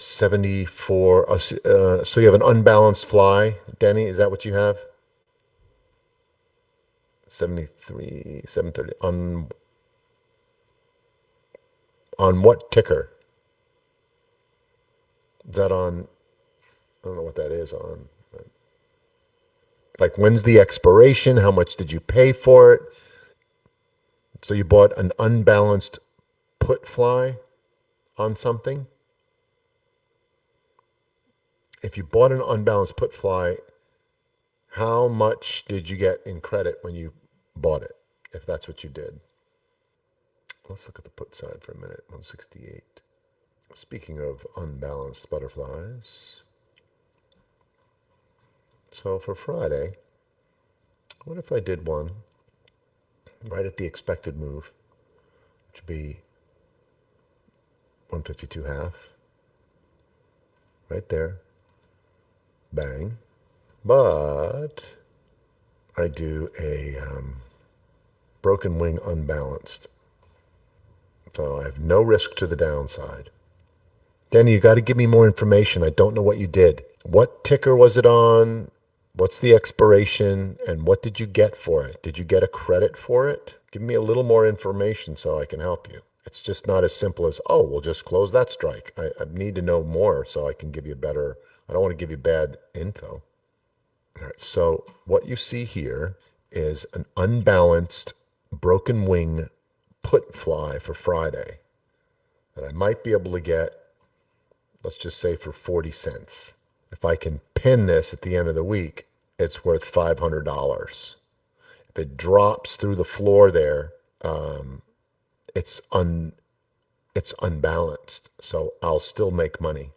74. So you have an unbalanced fly, Denny. Is that what you have? 73, 730. On what ticker? Is that on? I don't know what that is on. Like, when's the expiration? How much did you pay for it? So you bought an unbalanced put fly on something. If you bought an unbalanced put fly, how much did you get in credit when you bought it? If that's what you did. Let's look at the put side for a minute. 168. Speaking of unbalanced butterflies. So for Friday, what if I did one right at the expected move, which would be 152 half, right there, bang. But I do a broken wing unbalanced. So I have no risk to the downside. Danny, you got to give me more information. I don't know what you did. What ticker was it on? What's the expiration? And what did you get for it? Did you get a credit for it? Give me a little more information so I can help you. It's just not as simple as, oh, we'll just close that strike. I need to know more so I can give you better. I don't want to give you bad info. All right, so what you see here is an unbalanced broken wing put fly for Friday that I might be able to get, let's just say, for 40 cents. If I can pin this at the end of the week, it's worth $500. If it drops through the floor there, it's unbalanced. So I'll still make money.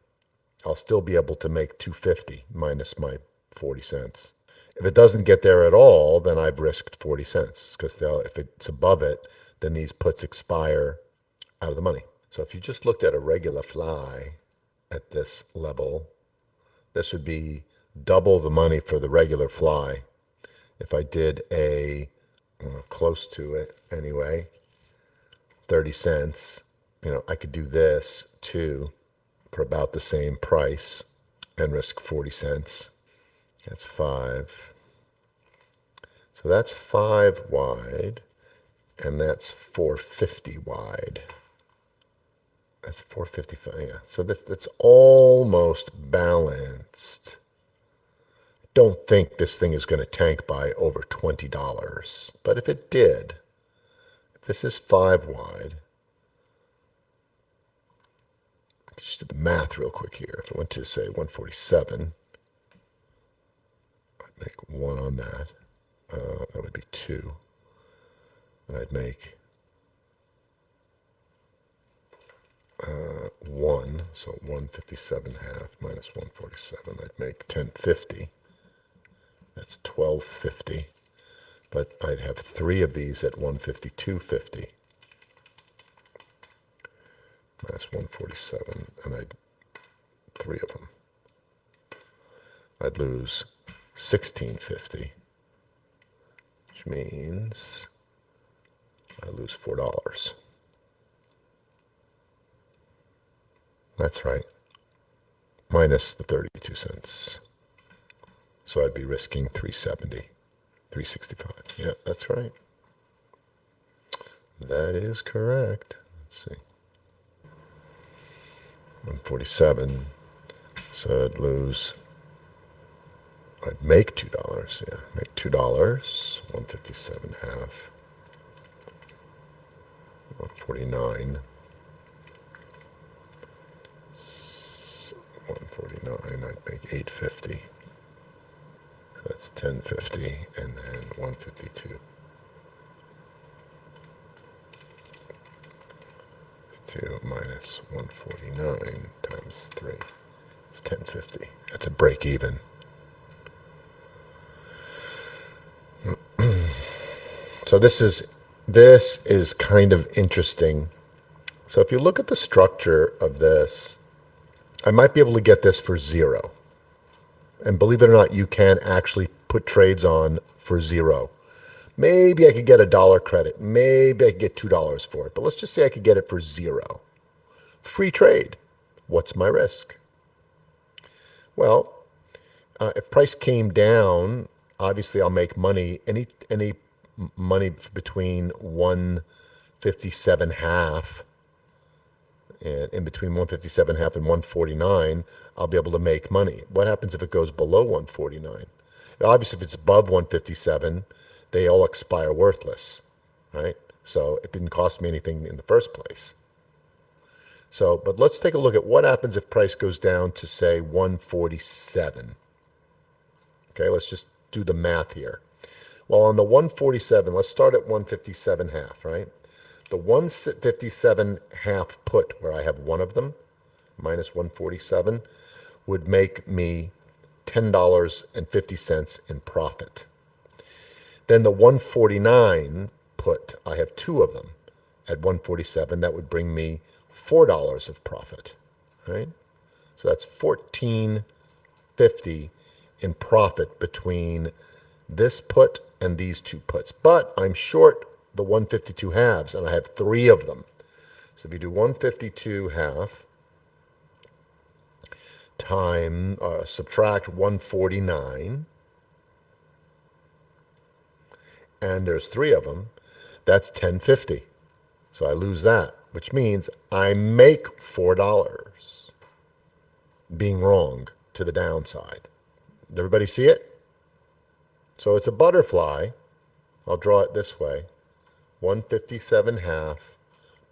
I'll still be able to make 250 minus my 40 cents. If it doesn't get there at all, then I've risked 40 cents because if it's above it, then these puts expire out of the money. So if you just looked at a regular fly at this level, this would be double the money for the regular fly. If I did close to it anyway, 30 cents, I could do this too for about the same price and risk 40 cents. That's 5. So that's 5 wide, and that's 450 wide. That's 455, yeah. So that's almost balanced. Don't think this thing is going to tank by over $20. But if it did, if this is 5 wide, just do the math real quick here. If I went to, say, 147, I'd make 1 on that. That would be 2. And I'd make 1, so 157 half minus 147, I'd make 1050. That's 1250. But I'd have 3 of these at 152.50 minus 147, and I'd 3 of them. I'd lose 1650, which means I lose $4. That's right. Minus the 32 cents. So I'd be risking 370, 365. Yeah, that's right. That is correct. Let's see. 147. So I'd make $2. Yeah, make $2. 157 half. 149. 149, I'd make 850. So that's 1050, and then 152. 2 minus 149 times 3 is 1050. That's a break even. So this is kind of interesting. So if you look at the structure of this, I might be able to get this for 0. And believe it or not, you can actually put trades on for 0. Maybe I could get $1 credit. Maybe I could get $2 for it. But let's just say I could get it for 0. Free trade. What's my risk? Well, if price came down, obviously I'll make money. Any money between 157 half and in between 157 half and 149, I'll be able to make money. What happens if it goes below 149? Obviously, if it's above 157, they all expire worthless, right? So it didn't cost me anything in the first place. So, but let's take a look at what happens if price goes down to, say, 147. Okay, let's just do the math here. Well, on the 147, let's start at 157 half, right? The 157 half put, where I have one of them, minus 147, would make me $10.50 in profit. Then the 149 put, I have two of them at 147. That would bring me $4 of profit, right? So that's $14.50 in profit between this put and these two puts. But I'm short the 152 halves, and I have three of them. So if you do 152 half time subtract 149, and there's three of them, that's 10.50. So I lose that, which means I make $4 being wrong to the downside. Did everybody see it? So it's a butterfly. I'll draw it this way. 157 half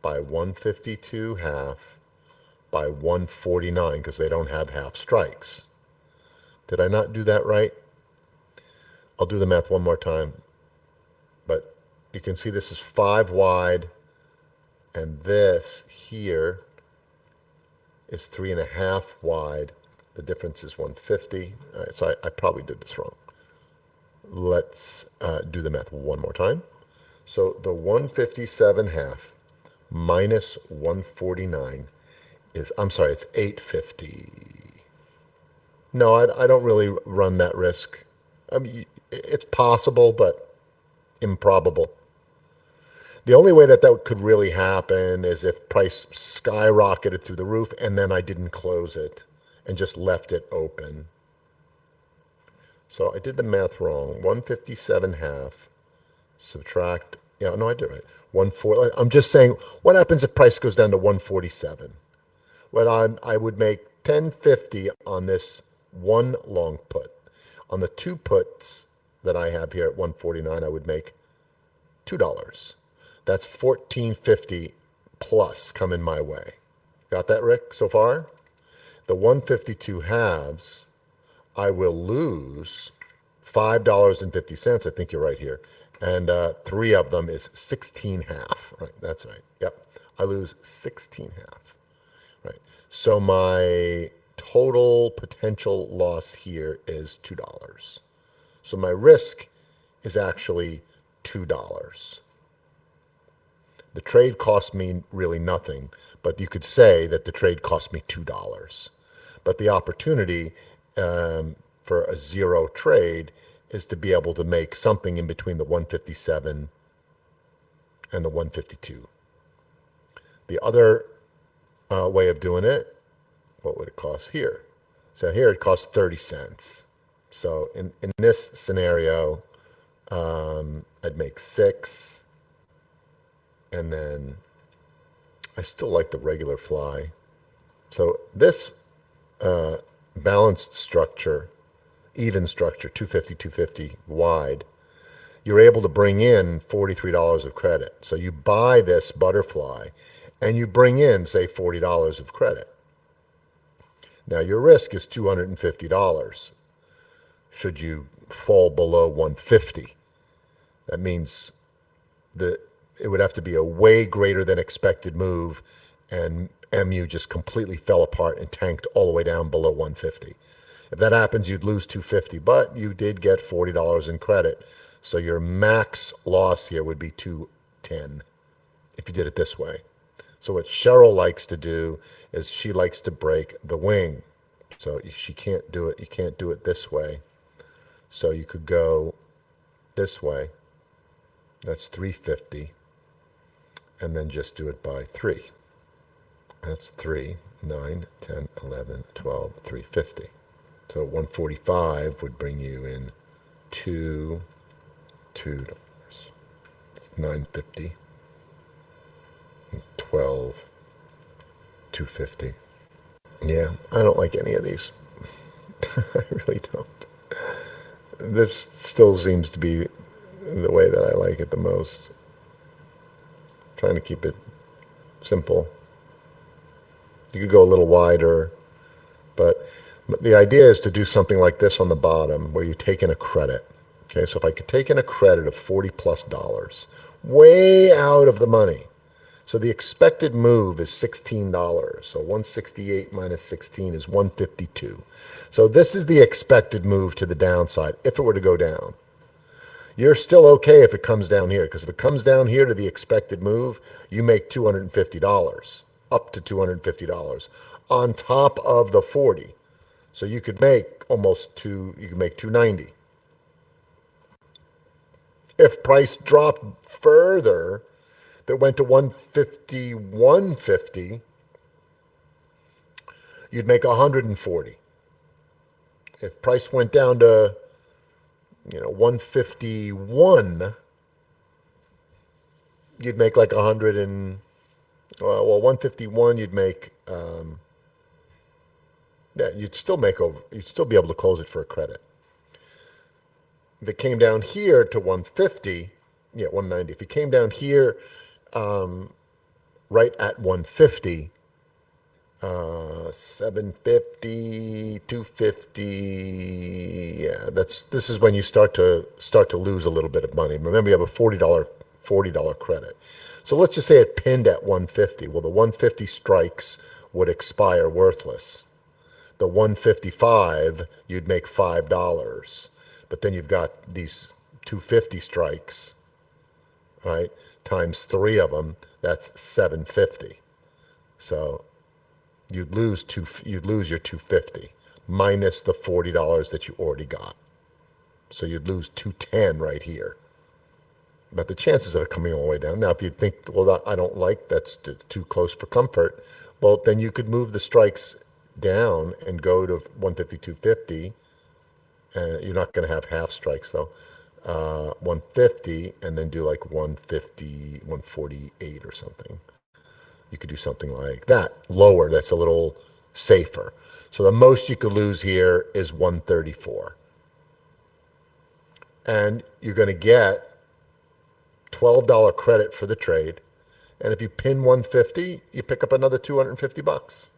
by 152 half by 149, because they don't have half strikes. Did I not do that right? I'll do the math one more time. But you can see this is 5 wide, and this here is 3.5 wide. The difference is 150. All right, so I probably did this wrong. Let's do the math one more time. So the 157 half minus 149 is, I'm sorry, it's 850. No, I don't really run that risk. I mean, it's possible, but improbable. The only way that could really happen is if price skyrocketed through the roof and then I didn't close it and just left it open. So I did the math wrong. 157 half subtract, yeah, no, I did it right. I'm just saying, what happens if price goes down to 147? Well, I would make 10.50 on this one long put. On the two puts that I have here at 149, I would make $2. That's $14.50 plus coming my way. Got that, Rick, so far? The 152 halves, I will lose $5.50. I think you're right here. And three of them is 16 half. Right, that's right. Yep. I lose 16 half. Right. So my total potential loss here is $2. So my risk is actually $2. The trade cost me really nothing, but you could say that the trade cost me $2. But the opportunity for a zero trade is to be able to make something in between the 157 and the 152. The other way of doing it, what would it cost here? So here it costs 30 cents. So in this scenario, I'd make 6, and then I still like the regular fly. So this balanced structure, even structure, 250, 250 wide, you're able to bring in $43 of credit. So you buy this butterfly and you bring in, say, $40 of credit. Now your risk is $250 should you fall below 150. That means that it would have to be a way greater than expected move, and MU just completely fell apart and tanked all the way down below 150. If that happens, you'd lose 250, but you did get $40 in credit. So your max loss here would be 210 if you did it this way. So what Cheryl likes to do is she likes to break the wing. So she can't do it. You can't do it this way. So you could go this way. That's 350. And then just do it by 3. That's 3, 9, 10, 11, 12, 350. So 145 would bring you in $2. It's 950. 12, 250. Yeah, I don't like any of these. I really don't. This still seems to be the way that I like it the most. Trying to keep it simple. You could go a little wider, but the idea is to do something like this on the bottom where you take in a credit. Okay, so if I could take in a credit of $40+, way out of the money. So the expected move is $16. So 168 minus 16 is 152. So this is the expected move to the downside if it were to go down. You're still okay if it comes down here, because if it comes down here to the expected move, you make $250, up to $250 on top of the 40. So you could make you could make 290. If price dropped further, that went to 150, 150, you'd make 140. If price went down to 151, you'd make like 100 and 151 you'd make you'd still be able to close it for a credit. If it came down here to 150, 190. If it came down here right at 150, 750, 250. Yeah, this is when you start to lose a little bit of money. Remember, you have a $40 credit. So let's just say it pinned at 150. Well, the 150 strikes would expire worthless. The 155, you'd make $5. But then you've got these 250 strikes, right? Times 3 of them, that's 750. So you'd lose your 250 minus the $40 that you already got. So you'd lose 210 right here. But the chances of it coming all the way down. Now, if you think, well, I don't like that's too close for comfort, well, then you could move the strikes down and go to 150, 250. You're not going to have half strikes though. 150, and then do like 150, 148 or something. You could do something like that, lower, that's a little safer. So the most you could lose here is 134. And you're going to get $12 credit for the trade. And if you pin 150, you pick up another $250.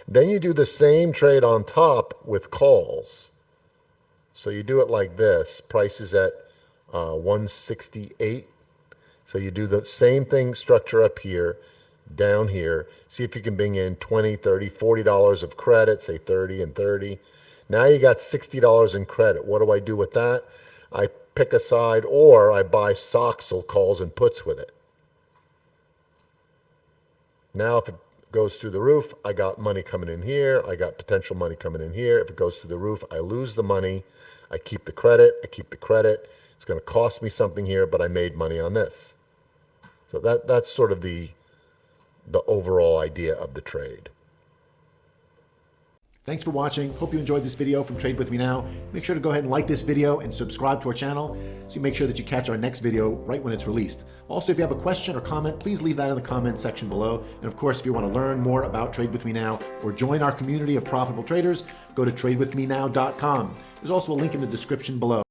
Then you do the same trade on top with calls. So you do it like this. Price is at 168. So you do the same thing, structure up here, down here. See if you can bring in 20, 30, $40 of credit, say 30 and 30. Now you got $60 in credit. What do I do with that? I pick a side, or I buy Soxel calls and puts with it. Now if it goes through the roof, I got money coming in here. I got potential money coming in here. If it goes through the roof, I lose the money. I keep the credit. It's going to cost me something here, but I made money on this. So that's sort of the overall idea of the trade. Thanks for watching. Hope you enjoyed this video from Trade With Me Now. Make sure to go ahead and like this video and subscribe to our channel so you make sure that you catch our next video right when it's released. Also, if you have a question or comment, please leave that in the comment section below. And of course, if you want to learn more about Trade With Me Now or join our community of profitable traders, go to tradewithmenow.com. There's also a link in the description below.